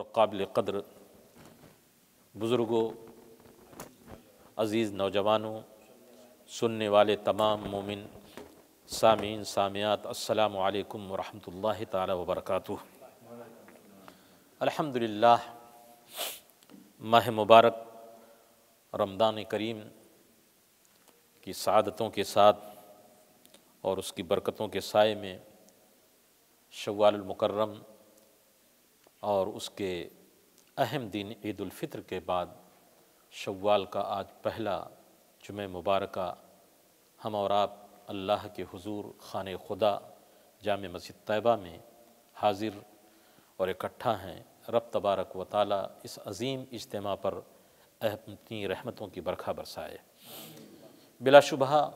اور قابل قدر بزرگوں، عزیز نوجوانوں، سننے والے تمام مومن سامعین سامعات، السلام علیکم ورحمۃ اللہ تعالی وبرکاتہ۔ الحمدللہ، ماہ مبارک رمضان کریم کی سعادتوں کے ساتھ اور اس کی برکتوں کے سائے میں شوال المکرم اور اس کے اہم دن عید الفطر کے بعد شوال کا آج پہلا جمعہ مبارکہ ہم اور آپ اللہ کے حضور خانہ خدا جامع مسجد طیبہ میں حاضر اور اکٹھا ہیں۔ رب تبارک و تعالی اس عظیم اجتماع پر اپنی رحمتوں کی برکھا برسائے۔ بلا شبہ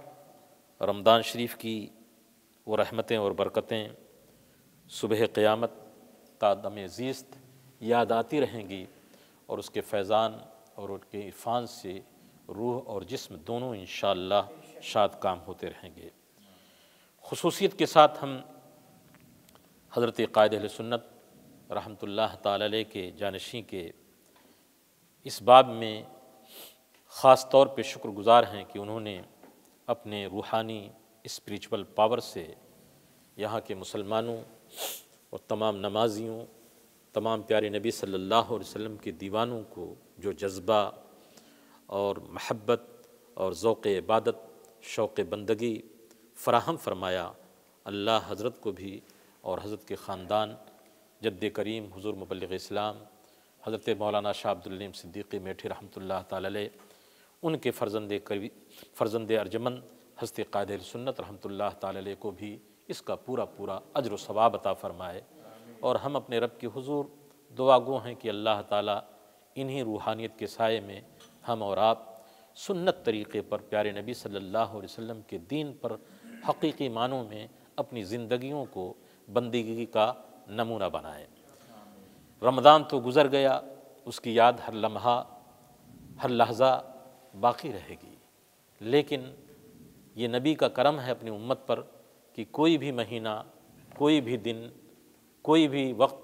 رمضان شریف کی وہ رحمتیں اور برکتیں صبح قیامت تا دم زیست یاد آتی رہیں گی، اور اس کے فیضان اور ان کے عرفان سے روح اور جسم دونوں انشاءاللہ شاد کام ہوتے رہیں گے۔ خصوصیت کے ساتھ ہم حضرت قائد اہل سنت رحمۃ اللہ تعالی علیہ کے جانشین کے اس باب میں خاص طور پہ شکر گزار ہیں کہ انہوں نے اپنے روحانی اسپریچول پاور سے یہاں کے مسلمانوں اور تمام نمازیوں، تمام پیارے نبی صلی اللہ علیہ وسلم کے دیوانوں کو جو جذبہ اور محبت اور ذوق عبادت، شوق بندگی فراہم فرمایا، اللہ حضرت کو بھی اور حضرت کے خاندان جد کریم حضور مبلغ اسلام حضرت مولانا شاہ عبدالعلیم صدیقی میٹھی رحمۃ اللہ تعالی علیہ، ان کے فرزند ارجمند حضرت قائد اہل سنت رحمۃ اللہ تعالی علیہ کو بھی اس کا پورا اجر و ثواب عطا فرمائے۔ اور ہم اپنے رب کے حضور دعا گو ہیں کہ اللہ تعالیٰ انہی روحانیت کے سائے میں ہم اور آپ سنت طریقے پر پیارے نبی صلی اللہ علیہ وسلم کے دین پر حقیقی معنوں میں اپنی زندگیوں کو بندگی کا نمونہ بنائیں۔ رمضان تو گزر گیا، اس کی یاد ہر لمحہ ہر لحظہ باقی رہے گی، لیکن یہ نبی کا کرم ہے اپنی امت پر کہ کوئی بھی مہینہ، کوئی بھی دن، کوئی بھی وقت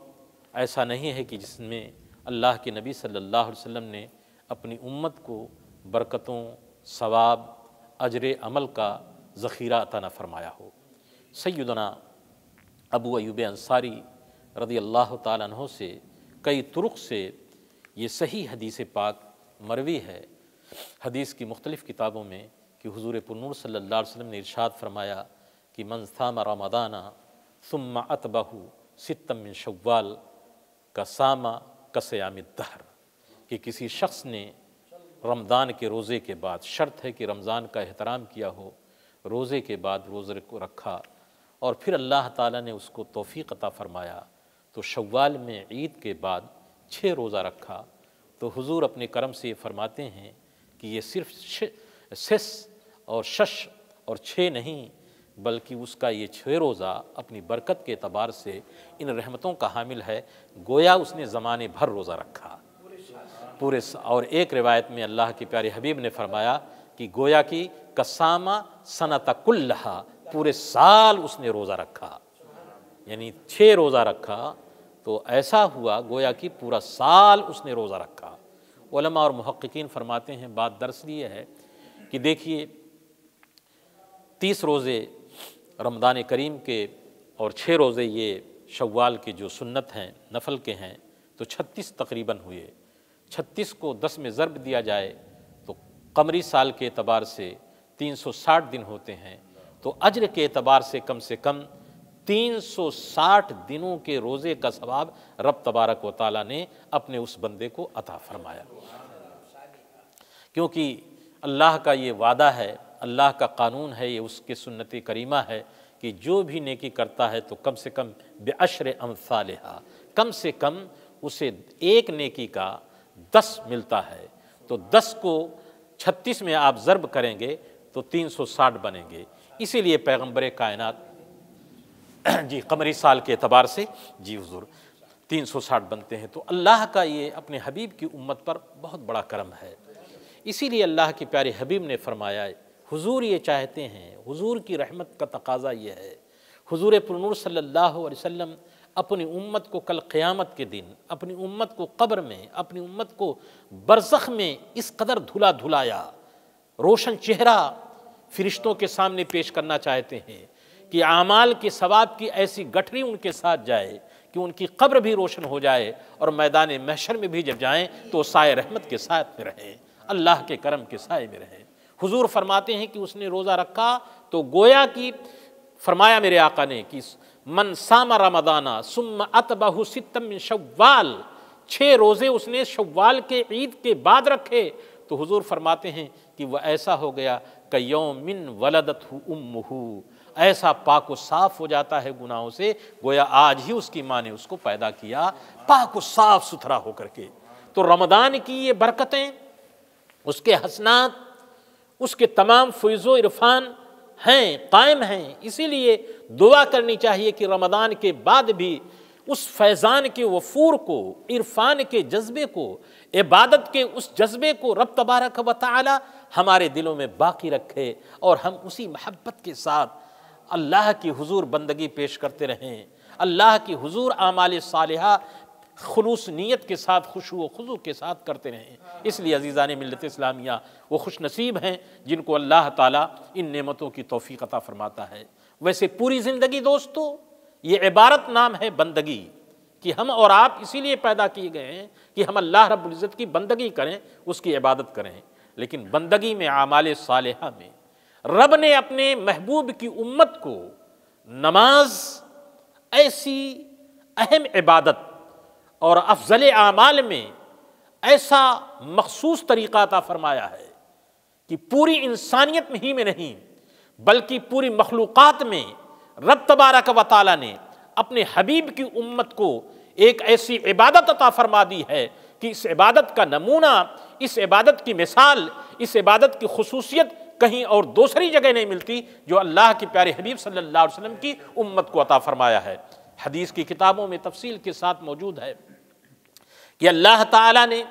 ایسا نہیں ہے کہ جس میں اللہ کے نبی صلی اللہ علیہ وسلم نے اپنی امت کو برکتوں، ثواب، اجر عمل کا ذخیرہ عطا نہ فرمایا ہو۔ سیدنا ابو ایوب انصاری رضی اللہ تعالیٰ عنہ سے کئی طرق سے یہ صحیح حدیث پاک مروی ہے، حدیث کی مختلف کتابوں میں، کہ حضور پرنور صلی اللہ علیہ وسلم نے ارشاد فرمایا کہ من صام رمضان ثم اتبہ ستا من شوال کا صام کصیام الدہر، کہ کسی شخص نے رمضان کے روزے کے بعد، شرط ہے کہ رمضان کا احترام کیا ہو، روزے کے بعد روزے کو رکھا، اور پھر اللہ تعالیٰ نے اس کو توفیق عطا فرمایا تو شوال میں عید کے بعد 6 روزہ رکھا، تو حضور اپنے کرم سے یہ فرماتے ہیں کہ یہ صرف 6 اور 6 اور 6 نہیں، بلکہ اس کا یہ 6 روزہ اپنی برکت کے اعتبار سے ان رحمتوں کا حامل ہے، گویا اس نے زمانے بھر روزہ رکھا اور ایک روایت میں اللہ کے پیارے حبیب نے فرمایا کہ گویا کی کسامہ سنت کلہا، پورے سال اس نے روزہ رکھا، یعنی 6 روزہ رکھا تو ایسا ہوا گویا کہ پورا سال اس نے روزہ رکھا۔ علماء اور محققین فرماتے ہیں بات دراصل یہ ہے کہ دیکھیے 30 روزے رمضان کریم کے اور 6 روزے یہ شوال کے جو سنت ہیں، نفل کے ہیں، تو 36 تقریباً ہوئے۔ 36 کو 10 میں ضرب دیا جائے تو قمری سال کے اعتبار سے 360 دن ہوتے ہیں، تو اجر کے اعتبار سے کم 360 دنوں کے روزے کا ثواب رب تبارک و تعالیٰ نے اپنے اس بندے کو عطا فرمایا، کیونکہ اللہ کا یہ وعدہ ہے، اللہ کا قانون ہے، یہ اس کے سنت کریمہ ہے کہ جو بھی نیکی کرتا ہے تو کم سے کم بعشر امثالہا، کم سے کم اسے ایک نیکی کا 10 ملتا ہے، تو 10 کو 36 میں آپ ضرب کریں گے تو 360 بنیں گے۔ اسی لیے پیغمبر کائنات جی قمری سال کے اعتبار سے جی حضور 360 بنتے ہیں، تو اللہ کا یہ اپنے حبیب کی امت پر بہت بڑا کرم ہے۔ اسی لیے اللہ کے پیارے حبیب نے فرمایا، حضور یہ چاہتے ہیں، حضور کی رحمت کا تقاضا یہ ہے، حضور پرنور صلی اللہ علیہ وسلم اپنی امت کو کل قیامت کے دن، اپنی امت کو قبر میں، اپنی امت کو برزخ میں اس قدر دھلا دھلایا، روشن چہرہ فرشتوں کے سامنے پیش کرنا چاہتے ہیں کہ اعمال کے ثواب کی ایسی گٹھری ان کے ساتھ جائے کہ ان کی قبر بھی روشن ہو جائے، اور میدان محشر میں بھی جب جائیں تو سائے رحمت کے ساتھ میں رہیں، اللہ کے کرم کے سائے میں رہیں۔ حضور فرماتے ہیں کہ اس نے روزہ رکھا تو گویا کہ فرمایا میرے آقا نے کہ من صام رمضان ثم اتبعہ ستا من شوال، 6 روزے اس نے شوال کے عید کے بعد رکھے تو حضور فرماتے ہیں کہ وہ ایسا ہو گیا کہ یوم من ولدتہ امہ، ایسا پاک و صاف ہو جاتا ہے گناہوں سے گویا آج ہی اس کی ماں نے اس کو پیدا کیا، پاک و صاف ستھرا ہو کر کے۔ تو رمضان کی یہ برکتیں، اس کے حسنات، اس کے تمام فیض و عرفان ہیں، قائم ہیں، اسی لیے دعا کرنی چاہیے کہ رمضان کے بعد بھی اس فیضان کے وفور کو، عرفان کے جذبے کو، عبادت کے اس جذبے کو رب تبارک و تعالی ہمارے دلوں میں باقی رکھے، اور ہم اسی محبت کے ساتھ اللہ کی حضور بندگی پیش کرتے رہیں، اللہ کی حضور اعمال صالحہ خلوص نیت کے ساتھ، خشوع و خضوع کے ساتھ کرتے رہیں۔ اس لیے عزیزان ملت اسلامیہ وہ خوش نصیب ہیں جن کو اللہ تعالیٰ ان نعمتوں کی توفیق عطا فرماتا ہے۔ ویسے پوری زندگی دوستو یہ عبارت نام ہے بندگی، کہ ہم اور آپ اسی لیے پیدا کیے گئے ہیں کہ ہم اللہ رب العزت کی بندگی کریں، اس کی عبادت کریں، لیکن بندگی میں، اعمال صالحہ میں رب نے اپنے محبوب کی امت کو نماز ایسی اہم عبادت اور افضل اعمال میں ایسا مخصوص طریقہ عطا فرمایا ہے کہ پوری انسانیت ہی میں نہیں بلکہ پوری مخلوقات میں رب تبارک و تعالیٰ نے اپنے حبیب کی امت کو ایک ایسی عبادت عطا فرما دی ہے کہ اس عبادت کا نمونہ، اس عبادت کی مثال، اس عبادت کی خصوصیت کہیں اور دوسری جگہ نہیں ملتی جو اللہ کے پیارے حبیب صلی اللہ علیہ وسلم کی امت کو عطا فرمایا ہے۔ حدیث کی کتابوں میں تفصیل کے ساتھ موجود ہے کہ اللہ تعالیٰ نے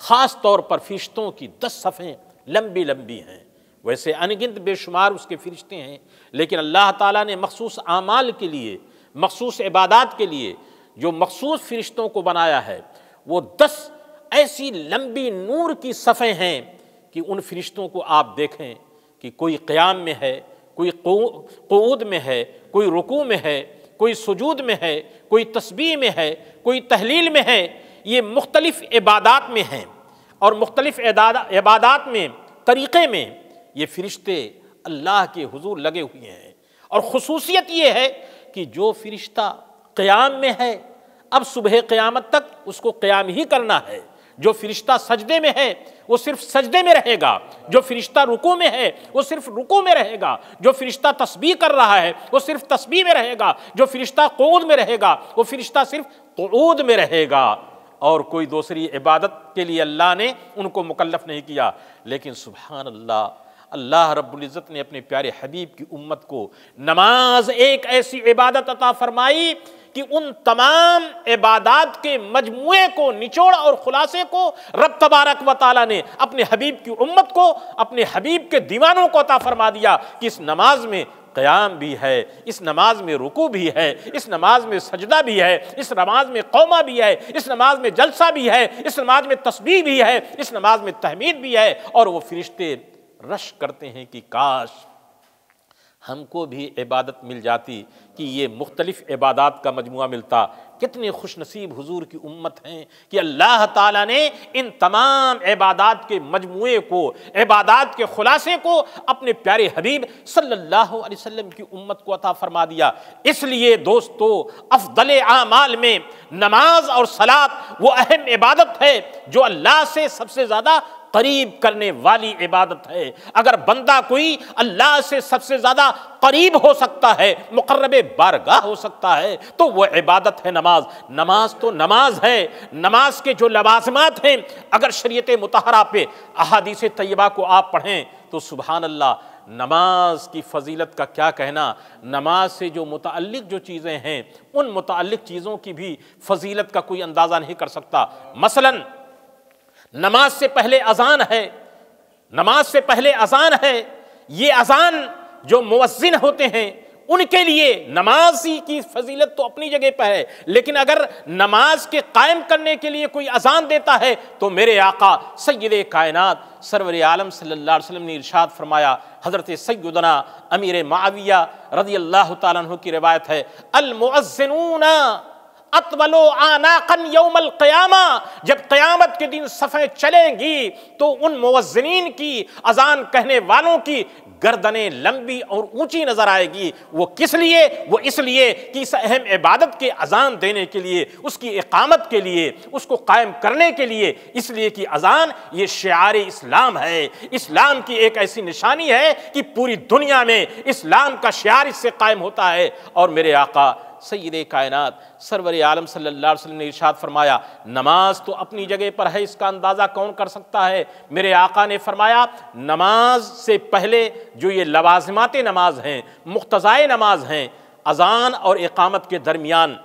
خاص طور پر فرشتوں کی 10 صفیں لمبی لمبی ہیں، ویسے انگنت بے شمار اس کے فرشتے ہیں، لیکن اللہ تعالیٰ نے مخصوص اعمال کے لیے، مخصوص عبادات کے لیے جو مخصوص فرشتوں کو بنایا ہے، وہ 10 ایسی لمبی نور کی صفیں ہیں کہ ان فرشتوں کو آپ دیکھیں کہ کوئی قیام میں ہے، کوئی قعود میں ہے، کوئی رکوع میں ہے، کوئی سجود میں ہے، کوئی تسبیح میں ہے، کوئی تحلیل میں ہے، یہ مختلف عبادات میں ہیں، اور مختلف عبادات میں، طریقے میں یہ فرشتے اللہ کے حضور لگے ہوئے ہیں۔ اور خصوصیت یہ ہے کہ جو فرشتہ قیام میں ہے، اب صبح قیامت تک اس کو قیام ہی کرنا ہے، جو فرشتہ سجدے میں ہے وہ صرف سجدے میں رہے گا، جو فرشتہ رکوع میں ہے وہ صرف رکوع میں رہے گا، جو فرشتہ تسبیح کر رہا ہے وہ صرف تسبیح میں رہے گا، جو فرشتہ قعود میں رہے گا وہ فرشتہ صرف قعود میں رہے گا، اور کوئی دوسری عبادت کے لیے اللہ نے ان کو مکلف نہیں کیا۔ لیکن سبحان اللہ، اللہ رب العزت نے اپنے پیارے حبیب کی امت کو نماز ایک ایسی عبادت عطا فرمائی کہ ان تمام عبادات کے مجموعے کو، نچوڑ اور خلاصے کو رب تبارک و تعالیٰ نے اپنے حبیب کی امت کو، اپنے حبیب کے دیوانوں کو عطا فرما دیا کہ اس نماز میں قیام بھی ہے، اس نماز میں رکوع بھی ہے، اس نماز میں سجدہ بھی ہے، اس نماز میں قومہ بھی ہے، اس نماز میں جلسہ بھی ہے، اس نماز میں تسبیح بھی ہے، اس نماز میں تحمید بھی ہے۔ اور وہ فرشتے رش کرتے ہیں کہ کاش ہم کو بھی عبادت مل جاتی، کہ یہ مختلف عبادات کا مجموعہ ملتا۔ کتنے خوش نصیب حضور کی امت ہیں کہ اللہ تعالیٰ نے ان تمام عبادات کے مجموعے کو، عبادات کے خلاصے کو اپنے پیارے حبیب صلی اللہ علیہ وسلم کی امت کو عطا فرما دیا۔ اس لیے دوستو افضل اعمال میں نماز اور صلاۃ وہ اہم عبادت ہے جو اللہ سے سب سے زیادہ قریب کرنے والی عبادت ہے۔ اگر بندہ کوئی اللہ سے سب سے زیادہ قریب ہو سکتا ہے، مقرب بارگاہ ہو سکتا ہے، تو وہ عبادت ہے نماز۔ نماز تو نماز ہے، نماز کے جو لوازمات ہیں اگر شریعت مطہرہ پہ احادیث طیبہ کو آپ پڑھیں تو سبحان اللہ، نماز کی فضیلت کا کیا کہنا۔ نماز سے جو متعلق جو چیزیں ہیں ان متعلق چیزوں کی بھی فضیلت کا کوئی اندازہ نہیں کر سکتا۔ مثلاً نماز سے پہلے اذان ہے، نماز سے پہلے اذان ہے، یہ اذان جو مؤذن ہوتے ہیں ان کے لیے نماز کی فضیلت تو اپنی جگہ پہ ہے، لیکن اگر نماز کے قائم کرنے کے لیے کوئی اذان دیتا ہے تو میرے آقا سید کائنات سرور عالم صلی اللہ علیہ وسلم نے ارشاد فرمایا، حضرت سیدنا امیر معاویہ رضی اللہ تعالیٰ عنہ کی روایت ہے، المؤذنون اطولو اعناقا یوم القیامہ، جب قیامت کے دن صفیں چلیں گی تو ان مؤذنین کی، اذان کہنے والوں کی گردنیں لمبی اور اونچی نظر آئے گی۔ وہ کس لیے؟ وہ اس لیے کہ اس اہم عبادت کے اذان دینے کے لیے، اس کی اقامت کے لیے، اس کو قائم کرنے کے لیے، اس لیے کہ اذان یہ شعار اسلام ہے، اسلام کی ایک ایسی نشانی ہے کہ پوری دنیا میں اسلام کا شعار اس سے قائم ہوتا ہے۔ اور میرے آقا سید کائنات سرور عالم صلی اللہ علیہ وسلم نے ارشاد فرمایا، نماز تو اپنی جگہ پر ہے، اس کا اندازہ کون کر سکتا ہے؟ میرے آقا نے فرمایا، نماز سے پہلے جو یہ لوازمات نماز ہیں، مقتضائے نماز ہیں، اذان اور اقامت کے درمیان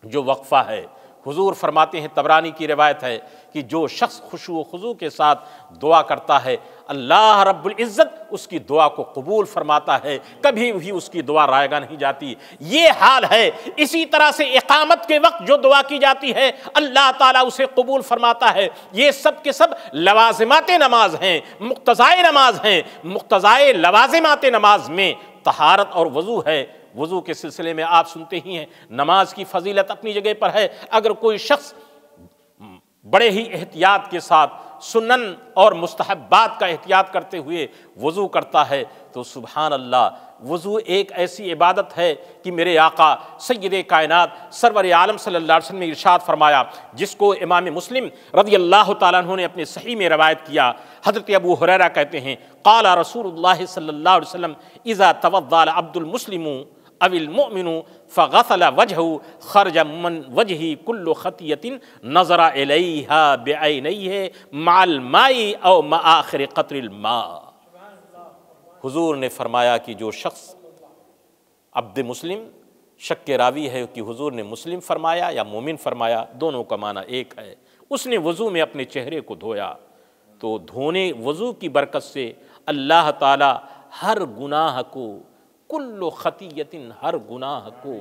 جو وقفہ ہے، حضور فرماتے ہیں، طبرانی کی روایت ہے کہ جو شخص خشوع و خضوع کے ساتھ دعا کرتا ہے، اللہ رب العزت اس کی دعا کو قبول فرماتا ہے، کبھی بھی اس کی دعا رائے گا نہیں جاتی۔ یہ حال ہے۔ اسی طرح سے اقامت کے وقت جو دعا کی جاتی ہے اللہ تعالیٰ اسے قبول فرماتا ہے۔ یہ سب کے سب لوازمات نماز ہیں، مقتضائے نماز ہیں۔ مقتضائے لوازمات نماز میں طہارت اور وضو ہے۔ وضو کے سلسلے میں آپ سنتے ہی ہیں، نماز کی فضیلت اپنی جگہ پر ہے۔ اگر کوئی شخص بڑے ہی احتیاط کے ساتھ سنن اور مستحبات کا احتیاط کرتے ہوئے وضو کرتا ہے تو سبحان اللہ، وضو ایک ایسی عبادت ہے کہ میرے آقا سید کائنات سرور عالم صلی اللہ علیہ وسلم نے ارشاد فرمایا، جس کو امام مسلم رضی اللہ تعالیٰ عنہ نے اپنے صحیح میں روایت کیا۔ حضرت ابو ہریرہ کہتے ہیں، قال رسول اللہ صلی اللہ علیہ وسلم اذا توضأ العبد المسلم او المؤمن فغسل وجهه خرج من وجهه كل خطية نظر إليها بعينيه مع الماء او مع آخر قطر الماء۔ حضور نے فرمایا کہ جو شخص عبد مسلم، شک راوی ہے کہ حضور نے مسلم فرمایا یا مومن فرمایا، دونوں کا معنی ایک ہے۔ اس نے وضو میں اپنے چہرے کو دھویا تو دھونے وضو کی برکت سے اللہ تعالی ہر گناہ کو، کل خطیۃ، ہر گناہ کو،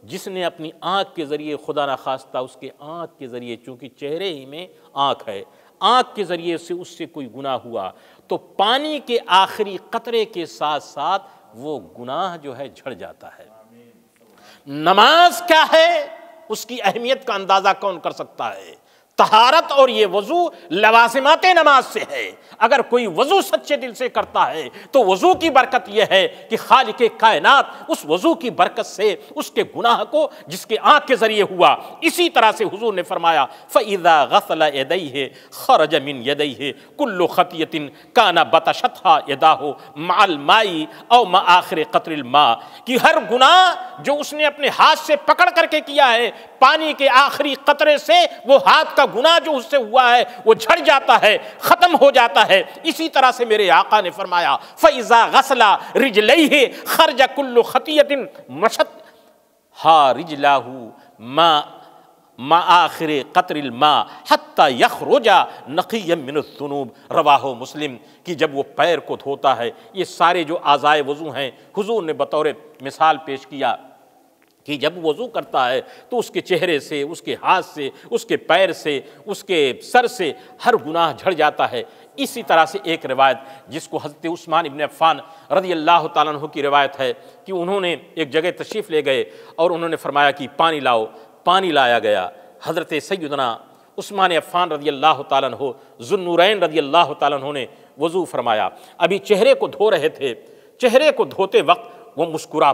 جس نے اپنی آنکھ کے ذریعے، خدا نخواستہ اس کے آنکھ کے ذریعے، چونکہ چہرے ہی میں آنکھ ہے، آنکھ کے ذریعے سے اس سے کوئی گناہ ہوا تو پانی کے آخری قطرے کے ساتھ ساتھ وہ گناہ جو ہے جھڑ جاتا ہے۔ نماز کیا ہے، اس کی اہمیت کا اندازہ کون کر سکتا ہے؟ طہارت اور یہ وضو لوازمات نماز سے ہے۔ اگر کوئی وضو سچے دل سے کرتا ہے تو وضو کی برکت یہ ہے کہ خالق کائنات اس وضو کی برکت سے اس کے گناہ کو، جس کے آنکھ کے ذریعے ہوا، اسی طرح سے حضور نے فرمایا فَإِذَا غَسَلَ يَدَيْهِ خَرَجَ مِنْ يَدَيْهِ كُلُّ خَطِيَةٍ كَانَ بَطَشَتْهَا يَدَاهُ مَعَ الْمَاءِ أَوْ مَعَ آخِرِ قَطْرِ الْمَاءِ، کہ ہر گناہ جو اس نے اپنے ہاتھ سے پکڑ کر کے کیا ہے، پانی کے آخری قطرے سے وہ ہاتھ کا گناہ جو اس سے ہوا ہے وہ جھڑ جاتا ہے، ختم ہو جاتا ہے۔ اسی طرح سے میرے آقا نے فرمایا فَإِذَا غَسَلَ رِجْلَيْهِ خَرْجَ كُلُّ خَطِيَةٍ مَشَتْهَا رِجْلَاهُ مَعَ آخِرِ قَطْرِ الْمَاءِ حَتَّى يَخْرُجَ نَقِيًّا مِنَ الذُّنُوبِ، رواہ مسلم، کہ جب وہ پیر کو دھوتا ہے، یہ سارے جو اعضائے وضو ہیں حضور نے بطور مثال پیش کیا کہ جب وضو کرتا ہے تو اس کے چہرے سے، اس کے ہاتھ سے، اس کے پیر سے، اس کے سر سے ہر گناہ جھڑ جاتا ہے۔ اسی طرح سے ایک روایت جس کو حضرت عثمان ابن عفان رضی اللہ تعالیٰ عنہ کی روایت ہے کہ انہوں نے ایک جگہ تشریف لے گئے اور انہوں نے فرمایا کہ پانی لاؤ، پانی لایا گیا۔ حضرت سیدنا عثمان عفان رضی اللہ تعالیٰ عنہ، ذو النورین رضی اللہ تعالیٰ عنہ نے وضو فرمایا، ابھی چہرے کو دھو رہے تھے، چہرے کو دھوتے وقت وہ مسکرا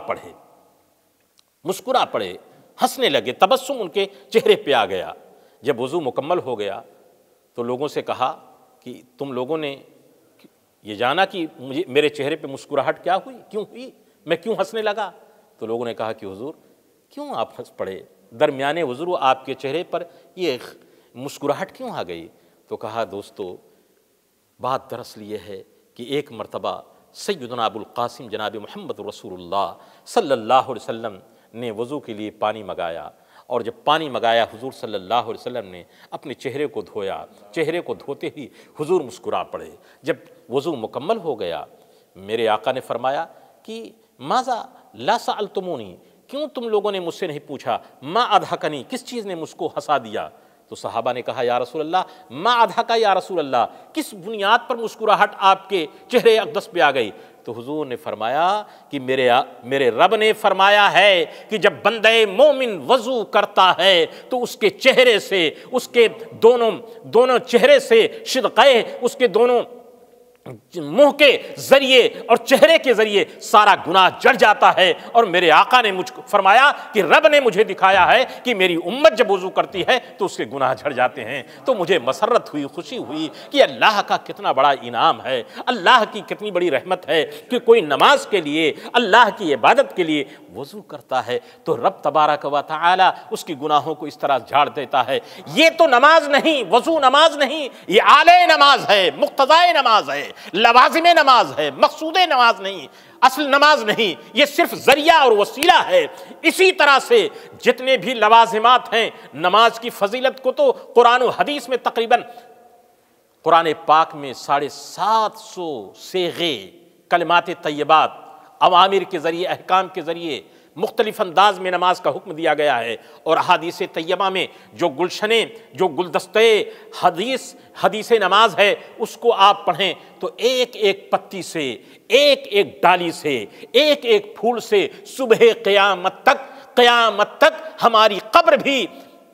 پڑے، ہنسنے لگے، تبسم ان کے چہرے پہ آ گیا۔ جب وضو مکمل ہو گیا تو لوگوں سے کہا کہ تم لوگوں نے یہ جانا کہ میرے چہرے پہ مسکراہٹ کیا ہوئی، کیوں ہوئی، میں کیوں ہنسنے لگا؟ تو لوگوں نے کہا کہ حضور کیوں آپ ہنس پڑے، درمیانے وضو آپ کے چہرے پر یہ مسکراہٹ کیوں آ گئی؟ تو کہا دوستو، بات دراصل یہ ہے کہ ایک مرتبہ سیدنا ابو القاسم جناب محمد رسول اللہ صلی اللہ علیہ وسلم نے وضو کے لیے پانی منگایا، اور جب پانی منگایا حضور صلی اللہ علیہ وسلم نے اپنے چہرے کو دھویا، چہرے کو دھوتے ہی حضور مسکرا پڑے۔ جب وضو مکمل ہو گیا میرے آقا نے فرمایا کہ ماذا لا سألتمونی، کیوں تم لوگوں نے مجھ سے نہیں پوچھا، ما اضحکنی، کس چیز نے مجھ کو ہنسا دیا؟ تو صحابہ نے کہا یا رسول اللہ ما اضحکا یا رسول اللہ، کس بنیاد پر مسکراہٹ آپ کے چہرے اقدس پہ آ گئی؟ تو حضور نے فرمایا کہ میرے رب نے فرمایا ہے کہ جب بندہ مومن وضو کرتا ہے تو اس کے چہرے سے، اس کے دونوں چہرے سے شدقے، اس کے دونوں منہ کے ذریعے اور چہرے کے ذریعے سارا گناہ جڑ جاتا ہے، اور میرے آقا نے مجھ کو فرمایا کہ رب نے مجھے دکھایا ہے کہ میری امت جب وضو کرتی ہے تو اس کے گناہ جھڑ جاتے ہیں۔ تو مجھے مسرت ہوئی، خوشی ہوئی کہ اللہ کا کتنا بڑا انعام ہے، اللہ کی کتنی بڑی رحمت ہے کہ کوئی نماز کے لیے، اللہ کی عبادت کے لیے وضو کرتا ہے تو رب تبارک و تعالی اس کی گناہوں کو اس طرح جھاڑ دیتا ہے۔ یہ تو نماز نہیں، وضو نماز نہیں، یہ اعلی نماز ہے، مقتضائے نماز ہے، لوازم نماز ہے، مقصود نماز نہیں، اصل نماز نہیں، یہ صرف ذریعہ اور وسیلہ ہے۔ اسی طرح سے جتنے بھی لوازمات ہیں نماز کی فضیلت کو تو قرآن و حدیث میں تقریباً قرآن پاک میں 750 صیغے، کلمات طیبات، اوامر کے ذریعے، احکام کے ذریعے مختلف انداز میں نماز کا حکم دیا گیا ہے، اور احادیث طیبہ میں جو گلشنیں، جو گلدستے حدیث نماز ہے اس کو آپ پڑھیں تو ایک ایک پتی سے، ایک ایک ڈالی سے، ایک ایک پھول سے صبح قیامت تک ہماری قبر بھی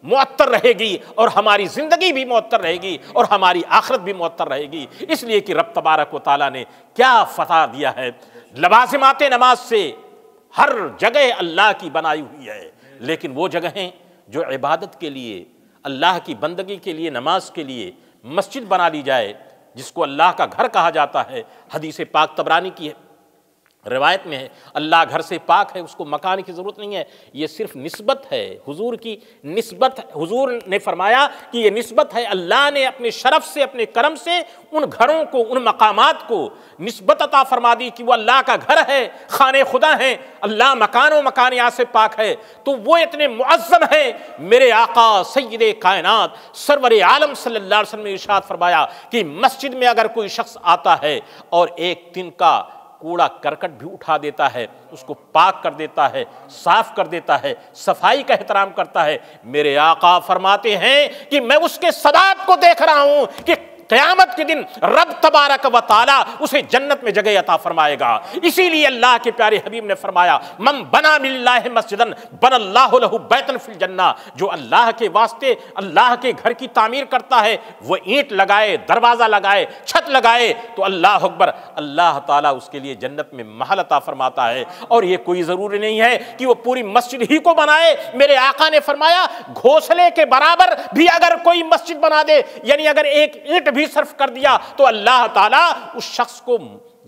معطر رہے گی، اور ہماری زندگی بھی معطر رہے گی، اور ہماری آخرت بھی معطر رہے گی، اس لیے کہ رب تبارک و تعالیٰ نے کیا فتح دیا ہے۔ لوازمات نماز سے ہر جگہ اللہ کی بنائی ہوئی ہے، لیکن وہ جگہیں جو عبادت کے لیے، اللہ کی بندگی کے لیے، نماز کے لیے مسجد بنا لی جائے، جس کو اللہ کا گھر کہا جاتا ہے، حدیث پاک طبرانی کی روایت میں ہے اللہ گھر سے پاک ہے، اس کو مکان کی ضرورت نہیں ہے، یہ صرف نسبت ہے، حضور کی نسبت۔ حضور نے فرمایا کہ یہ نسبت ہے، اللہ نے اپنے شرف سے، اپنے کرم سے ان گھروں کو، ان مقامات کو نسبت عطا فرما دی کہ وہ اللہ کا گھر ہے، خانے خدا ہیں، اللہ مکان و مکانیات سے پاک ہے، تو وہ اتنے معظم ہیں۔ میرے آقا سید کائنات سرور عالم صلی اللہ علیہ وسلم نے ارشاد فرمایا کہ مسجد میں اگر کوئی شخص آتا ہے اور ایک دن کا کوڑا کرکٹ بھی اٹھا دیتا ہے، اس کو پاک کر دیتا ہے، صاف کر دیتا ہے، صفائی کا احترام کرتا ہے، میرے آقا فرماتے ہیں کہ میں اس کے ثواب کو دیکھ رہا ہوں کہ قیامت کے دن رب تبارک و تعالی اسے جنت میں جگہ عطا فرمائے گا۔ اسی لیے اللہ کے پیارے حبیب نے فرمایا من بنا للہ مسجدا بنا اللہ لہ بیتا فی الجنہ، جو اللہ کے واسطے اللہ کے گھر کی تعمیر کرتا ہے، وہ اینٹ لگائے، دروازہ لگائے، چھت لگائے، تو اللہ اکبر، اللہ تعالیٰ اس کے لیے جنت میں محل عطا فرماتا ہے۔ اور یہ کوئی ضروری نہیں ہے کہ وہ پوری مسجد ہی کو بنائے، میرے آقا نے فرمایا گھونسلے کے برابر بھی اگر کوئی مسجد بنا دے، یعنی اگر ایک اینٹ بھی صرف کر دیا تو اللہ تعالیٰ اس شخص کو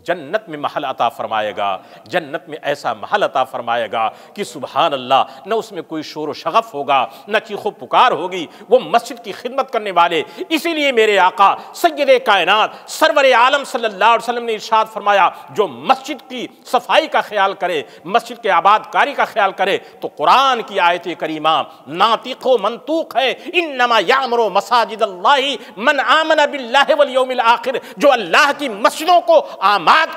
جنت میں محل عطا فرمائے گا، جنت میں ایسا محل عطا فرمائے گا کہ سبحان اللہ، نہ اس میں کوئی شور و شغف ہوگا، نہ چیخ و پکار ہوگی، وہ مسجد کی خدمت کرنے والے۔ اسی لیے میرے آقا سید کائنات سرور عالم صلی اللہ علیہ وسلم نے ارشاد فرمایا جو مسجد کی صفائی کا خیال کرے، مسجد کے آباد کاری کا خیال کرے، تو قرآن کی آیت کریمہ ناطق و منطوق ہے، انما یعمر مساجد اللہ من آمن باللہ والیوم الآخر، جو اللہ کی مسجدوں کو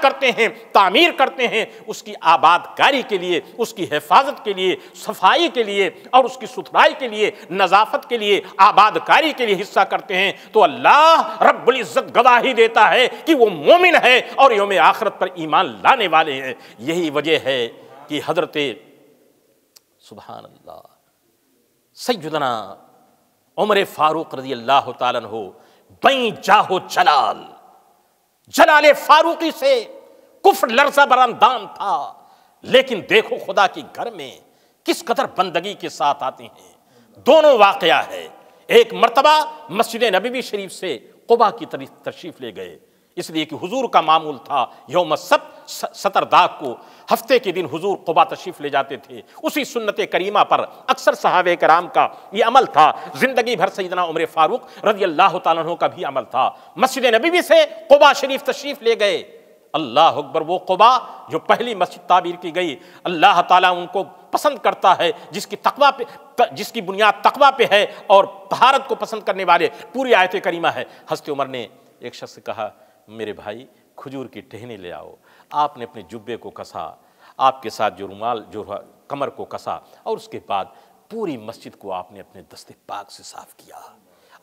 کرتے ہیں، تعمیر کرتے ہیں، اس کی آباد کاری کے لیے، اس کی حفاظت کے لیے، صفائی کے لیے، اور اس کی ستھرائی کے لیے، نظافت کے لیے، آباد کاری کے لیے حصہ کرتے ہیں، تو اللہ رب العزت گواہی دیتا ہے کہ وہ مومن ہے اور یوم آخرت پر ایمان لانے والے ہیں۔ یہی وجہ ہے کہ حضرت سبحان اللہ سیدنا عمر فاروق رضی اللہ تعالیٰ عنہ بیں جاہ و جلال فاروقی سے کفر لرزہ براندام تھا، لیکن دیکھو خدا کے گھر میں کس قدر بندگی کے ساتھ آتے ہیں۔ دونوں واقعہ ہے، ایک مرتبہ مسجد نبوی شریف سے قباء کی طرف تشریف لے گئے، اس لیے کہ حضور کا معمول تھا یوم السبت 17 داغ کو ہفتے کے دن حضور قباء تشریف لے جاتے تھے، اسی سنت کریمہ پر اکثر صحابہ کرام کا یہ عمل تھا، زندگی بھر سیدنا عمر فاروق رضی اللہ تعالیٰ عنہ کا بھی عمل تھا۔ مسجد نبوی سے قباء شریف تشریف لے گئے، اللہ اکبر، وہ قباء جو پہلی مسجد تعبیر کی گئی، اللہ تعالیٰ ان کو پسند کرتا ہے جس کی بنیاد تقویٰ پہ ہے اور طہارت کو پسند کرنے والے، پوری آیت کریمہ ہے۔ حضرت عمر نے ایک شخص سے کہا میرے بھائی کھجور کی ٹہنی لے آؤ، آپ نے اپنے جبے کو کسا، آپ کے ساتھ جو رومال جو کمر کو کسا، اور اس کے بعد پوری مسجد کو آپ نے اپنے دست پاک سے صاف کیا۔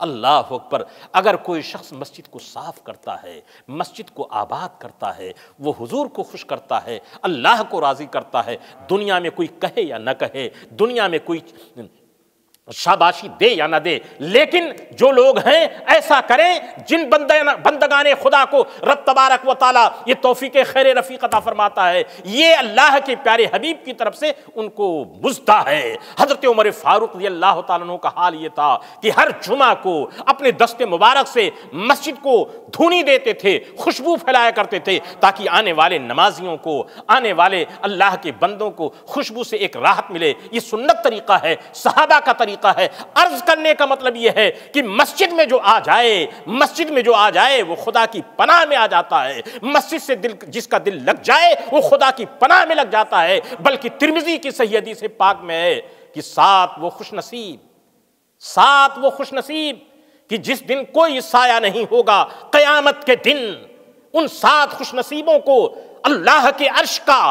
اللہ اکبر! اگر کوئی شخص مسجد کو صاف کرتا ہے، مسجد کو آباد کرتا ہے، وہ حضور کو خوش کرتا ہے، اللہ کو راضی کرتا ہے، دنیا میں کوئی کہے یا نہ کہے، دنیا میں کوئی شاباشی دے یا نہ دے، لیکن جو لوگ ہیں ایسا کریں جن بندگان خدا کو رب تبارک و تعالیٰ یہ توفیق خیر رفیق عطا فرماتا ہے، یہ اللہ کے پیارے حبیب کی طرف سے ان کو مزدہ ہے۔ حضرت عمر فاروق رضی اللہ تعالیٰ عنہ کا حال یہ تھا کہ ہر جمعہ کو اپنے دست مبارک سے مسجد کو دھونی دیتے تھے، خوشبو پھیلایا کرتے تھے، تاکہ آنے والے نمازیوں کو، آنے والے اللہ کے بندوں کو خوشبو سے ایک راحت ملے۔ یہ سنت طریقہ ہے، صحابہ کا طریقہ ہے۔ عرض کرنے کا مطلب یہ ہے کہ مسجد میں جو آ جائے، مسجد میں جو آ جائے وہ خدا کی پناہ میں آ جاتا ہے۔ مسجد سے جس کا دل لگ جائے وہ خدا کی پناہ میں لگ جاتا ہے۔ بلکہ ترمذی کی صحیح حدیث پاک میں ہے کہ سات وہ خوش نصیب کہ جس دن کوئی سایہ نہیں ہوگا، قیامت کے دن ان 7 خوش نصیبوں کو اللہ کے عرش کا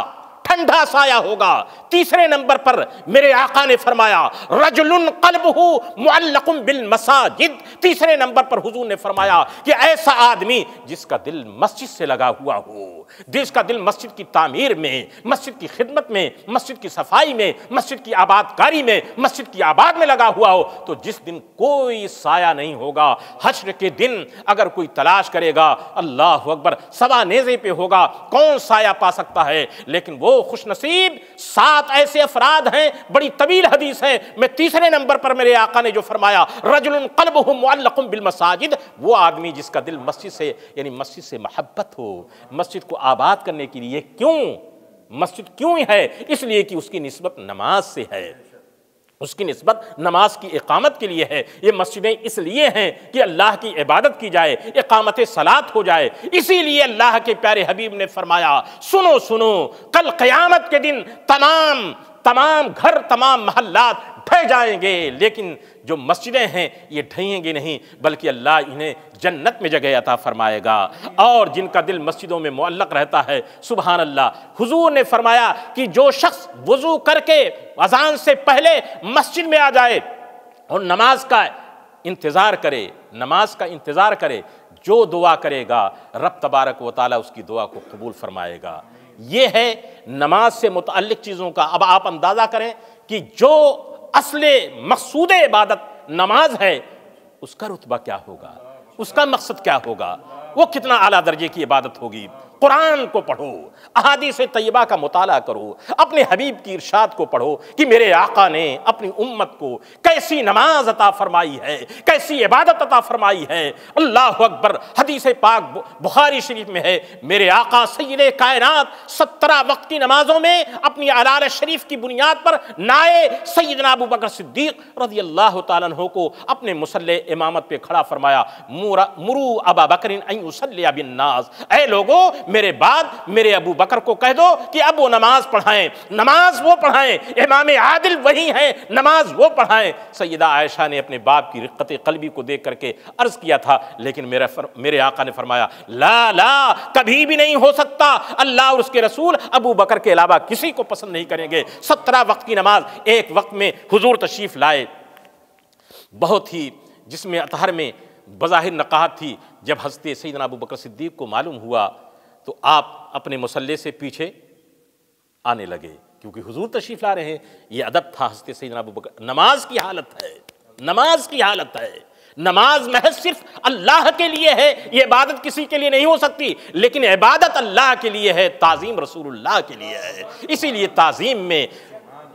ٹھنڈا سایہ ہوگا۔ تیسرے نمبر پر میرے آقا نے فرمایا رجل قلبہ معلق بالمساجد۔ تیسرے نمبر پر حضور نے فرمایا کہ ایسا آدمی جس کا دل مسجد سے لگا ہوا ہو، جس کا دل مسجد کی تعمیر میں، مسجد کی خدمت میں، مسجد کی صفائی میں، مسجد کی آباد کاری میں، مسجد کی آباد میں لگا ہوا ہو، تو جس دن کوئی سایہ نہیں ہوگا، حشر کے دن اگر کوئی تلاش کرے گا، اللہ اکبر، سوا نیزے پہ ہوگا، کون سایہ پا سکتا ہے؟ لیکن وہ خوش نصیب 7 ایسے افراد ہیں، بڑی طویل حدیث ہے، میں تیسرے نمبر پر میرے آقا نے جو فرمایا رجل قلبہ معلق بالمساجد، وہ آدمی جس کا دل مسجد سے، یعنی مسجد سے محبت ہو، مسجد کو آباد کرنے کے لیے۔ کیوں مسجد کیوں ہے؟ اس لیے کہ اس کی نسبت نماز سے ہے، اس کی نسبت نماز کی اقامت کے لیے ہے۔ یہ مسجدیں اس لیے ہیں کہ اللہ کی عبادت کی جائے، اقامت صلاۃ ہو جائے۔ اسی لیے اللہ کے پیارے حبیب نے فرمایا سنو سنو، کل قیامت کے دن تمام گھر، تمام محلات ڈھہ جائیں گے، لیکن جو مسجدیں ہیں یہ ڈھہیں گے نہیں، بلکہ اللہ انہیں جنت میں جگہ عطا فرمائے گا۔ اور جن کا دل مسجدوں میں معلق رہتا ہے، سبحان اللہ، حضور نے فرمایا کہ جو شخص وضو کر کے اذان سے پہلے مسجد میں آ جائے اور نماز کا انتظار کرے، جو دعا کرے گا رب تبارک و تعالیٰ اس کی دعا کو قبول فرمائے گا۔ یہ ہے نماز سے متعلق چیزوں کا۔ اب آپ اندازہ کریں کہ جو اصل مقصود عبادت نماز ہے، اس کا رتبہ کیا ہوگا، اس کا مقصد کیا ہوگا، وہ کتنا اعلیٰ درجے کی عبادت ہوگی۔ قرآن کو پڑھو، احادیث طیبہ کا مطالعہ کرو، اپنے حبیب کی ارشاد کو پڑھو کہ میرے آقا نے اپنی امت کو کیسی نماز عطا فرمائی ہے، کیسی عبادت عطا فرمائی ہے۔ اللہ اکبر، حدیث پاک بخاری شریف میں ہے، میرے آقا سید کائنات 17 وقت کی نمازوں میں اپنی علالہ شریف کی بنیاد پر نائے سیدنا ابو بکر صدیق رضی اللہ تعالیٰ عنہ کو اپنے مصلی امامت پہ کھڑا فرمایا، مرو ابا بکر ان یصلی بالناس، اے لوگوں میرے بعد میرے ابو بکر کو کہہ دو کہ اب وہ نماز پڑھائیں، نماز وہ پڑھائیں، امام عادل وہی ہیں، نماز وہ پڑھائیں۔ سیدہ عائشہ نے اپنے باپ کی رقت قلبی کو دیکھ کر کے عرض کیا تھا، لیکن میرے آقا نے فرمایا لا کبھی بھی نہیں ہو سکتا، اللہ اور اس کے رسول ابو بکر کے علاوہ کسی کو پسند نہیں کریں گے۔ 17 وقت کی نماز ایک وقت میں حضور تشریف لائے، بہت ہی جس میں اطہر میں بظاہر نقاہت تھی۔ جب حضرت سیدنا ابو بکر صدیق کو معلوم ہوا تو آپ اپنے مصلی سے پیچھے آنے لگے، کیونکہ حضور تشریف لا رہے ہیں۔ یہ ادب تھا حضرت سیدنا ابو بکر۔ نماز کی حالت ہے، نماز کی حالت ہے، نماز محض صرف اللہ کے لیے ہے، یہ عبادت کسی کے لیے نہیں ہو سکتی، لیکن عبادت اللہ کے لیے ہے، تعظیم رسول اللہ کے لیے ہے۔ اسی لیے تعظیم میں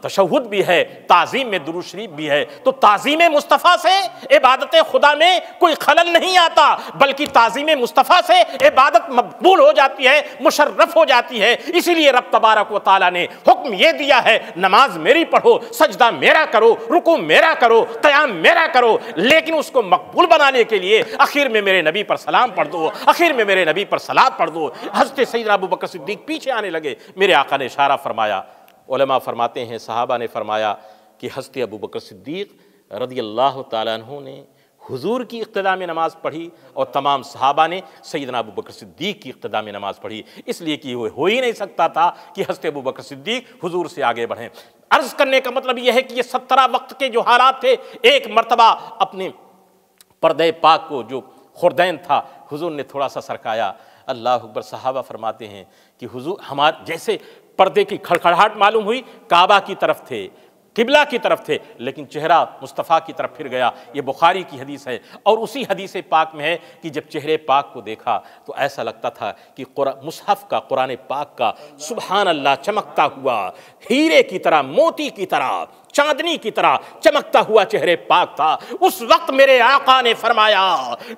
تشہد بھی ہے، تعظیم میں درود شریف بھی ہے۔ تو تعظیم مصطفیٰ سے عبادت خدا میں کوئی خلل نہیں آتا، بلکہ تعظیم مصطفیٰ سے عبادت مقبول ہو جاتی ہے، مشرف ہو جاتی ہے۔ اسی لیے رب تبارک و تعالیٰ نے حکم یہ دیا ہے نماز میری پڑھو، سجدہ میرا کرو، رکوع میرا کرو، قیام میرا کرو، لیکن اس کو مقبول بنانے کے لیے آخر میں میرے نبی پر سلام پڑھ دو، آخر میں میرے نبی پر صلوات پڑھ دو۔ حضرت سیدنا ابو بکر صدیق پیچھے آنے لگے، میرے آقا نے اشارہ فرمایا۔ علماء فرماتے ہیں، صحابہ نے فرمایا کہ حضرت ابو بکر صدیق رضی اللہ تعالیٰ عنہ نے حضور کی اقتداء میں نماز پڑھی اور تمام صحابہ نے سیدنا ابو بکر صدیق کی اقتداء میں نماز پڑھی، اس لیے کہ وہ ہو ہی نہیں سکتا تھا کہ حضرت ابو بکر صدیق حضور سے آگے بڑھیں۔ عرض کرنے کا مطلب یہ ہے کہ یہ 17 وقت کے جو حالات تھے، ایک مرتبہ اپنے پردے پاک کو جو خردین تھا حضور نے تھوڑا سا سرکایا، اللہ اکبر، صحابہ فرماتے ہیں کہ حضور ہمارے جیسے پردے کی کھڑکھڑاہٹ معلوم ہوئی، کعبہ کی طرف تھے، قبلہ کی طرف تھے، لیکن چہرہ مصطفیٰ کی طرف پھر گیا۔ یہ بخاری کی حدیث ہے، اور اسی حدیث پاک میں ہے کہ جب چہرے پاک کو دیکھا تو ایسا لگتا تھا کہ مصحف کا، قرآن پاک کا سبحان اللہ چمکتا ہوا ہیرے کی طرح، موتی کی طرح، چاندنی کی طرح چمکتا ہوا چہرے پاک تھا۔ اس وقت میرے آقا نے فرمایا،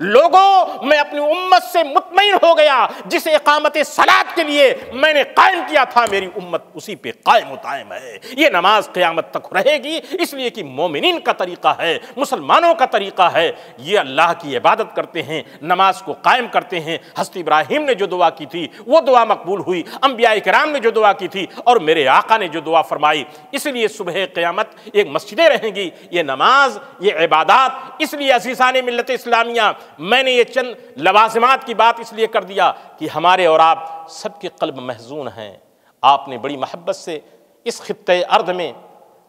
لوگوں میں اپنی امت سے مطمئن ہو گیا، جسے اقامت صلاۃ کے لیے میں نے قائم کیا تھا، میری امت اسی پہ قائم و دائم ہے۔ یہ نماز قیامت تک رہے گی، اس لیے کہ مومنین کا طریقہ ہے، مسلمانوں کا طریقہ ہے، یہ اللہ کی عبادت کرتے ہیں، نماز کو قائم کرتے ہیں۔ حضرت ابراہیم نے جو دعا کی تھی وہ دعا مقبول ہوئی، انبیاء کرام نے جو دعا کی تھی اور میرے آقا نے جو دعا فرمائی، اس لیے صبح قیامت ایک مسجدیں رہیں گی، یہ نماز، یہ عبادات۔ اس لیے عزیزان ملت اسلامیہ، میں نے یہ چند لوازمات کی بات اس لیے کر دیا کہ ہمارے اور آپ سب کے قلب محزون ہیں۔ آپ نے بڑی محبت سے اس خطۂ ارض میں،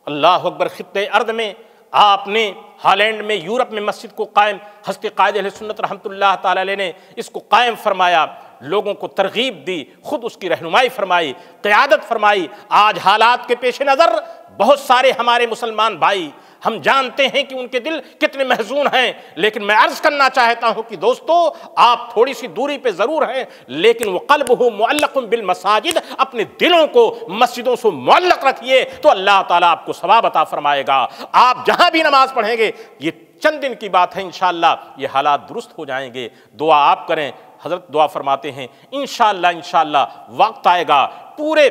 اللہ اکبر، خطۂ ارض میں آپ نے ہالینڈ میں، یورپ میں مسجد کو قائم، حضرت قائد اہل سنت رحمۃ اللہ تعالی علیہ نے اس کو قائم فرمایا، لوگوں کو ترغیب دی، خود اس کی رہنمائی فرمائی، قیادت فرمائی۔ آج حالات کے پیش نظر بہت سارے ہمارے مسلمان بھائی، ہم جانتے ہیں کہ ان کے دل کتنے محزون ہیں، لیکن میں عرض کرنا چاہتا ہوں کہ دوستو، آپ تھوڑی سی دوری پہ ضرور ہیں، لیکن وہ قلبہ معلق بالمساجد، اپنے دلوں کو مسجدوں سے معلق رکھیے تو اللہ تعالیٰ آپ کو ثواب عطا فرمائے گا۔ آپ جہاں بھی نماز پڑھیں گے، یہ چند دن کی بات ہے، انشاءاللہ یہ حالات درست ہو جائیں گے۔ دعا آپ کریں، حضرت دعا فرماتے ہیں انشاءاللہ وقت آئے گا، پورے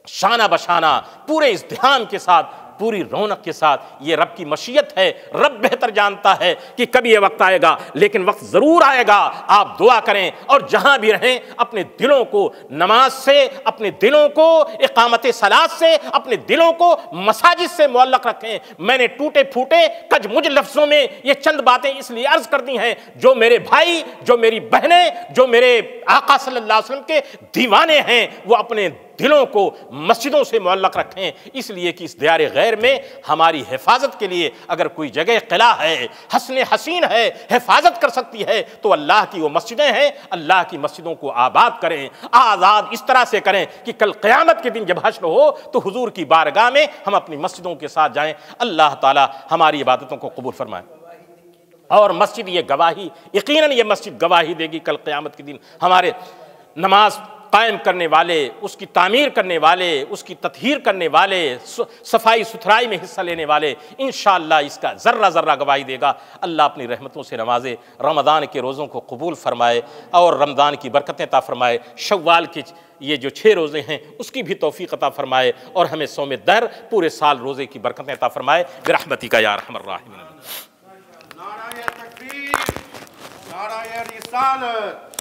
شانہ بشانہ، پورے ازدحام کے ساتھ، پوری رونق کے ساتھ، یہ رب کی مشیت ہے، رب بہتر جانتا ہے کہ کب یہ وقت آئے گا، لیکن وقت ضرور آئے گا۔ آپ دعا کریں اور جہاں بھی رہیں اپنے دلوں کو نماز سے، اپنے دلوں کو اقامت صلاۃ سے، اپنے دلوں کو مساجد سے معلق رکھیں۔ میں نے ٹوٹے پھوٹے کج مج لفظوں میں یہ چند باتیں اس لیے عرض کر دی ہیں، جو میرے بھائی، جو میری بہنیں، جو میرے آقا صلی اللہ علیہ وسلم کے دیوانے ہیں، وہ اپنے دلوں کو مسجدوں سے معلق رکھیں، اس لیے کہ اس دیار غیر میں ہماری حفاظت کے لیے اگر کوئی جگہ قلعہ ہے، حسن حسین ہے، حفاظت کر سکتی ہے تو اللہ کی وہ مسجدیں ہیں۔ اللہ کی مسجدوں کو آباد کریں، آزاد اس طرح سے کریں کہ کل قیامت کے دن جب حشر ہو تو حضور کی بارگاہ میں ہم اپنی مسجدوں کے ساتھ جائیں۔ اللہ تعالی ہماری عبادتوں کو قبول فرمائے۔ اور مسجد یہ گواہی، یقیناً یہ مسجد گواہی دے گی کل قیامت کے دن، ہمارے نماز قائم کرنے والے، اس کی تعمیر کرنے والے، اس کی تطہیر کرنے والے، صفائی ستھرائی میں حصہ لینے والے، انشاءاللہ اس کا ذرہ ذرہ گواہی دے گا۔ اللہ اپنی رحمتوں سے نوازے، رمضان کے روزوں کو قبول فرمائے اور رمضان کی برکتیں عطا فرمائے، شوال کے یہ جو 6 روزے ہیں اس کی بھی توفیق عطا فرمائے، اور ہمیں صوم دہر پورے سال روزے کی برکتیں عطا فرمائے، برحمتک یا ارحم الراحمین۔ نعرہ تکبیر، نعرہ رسالت۔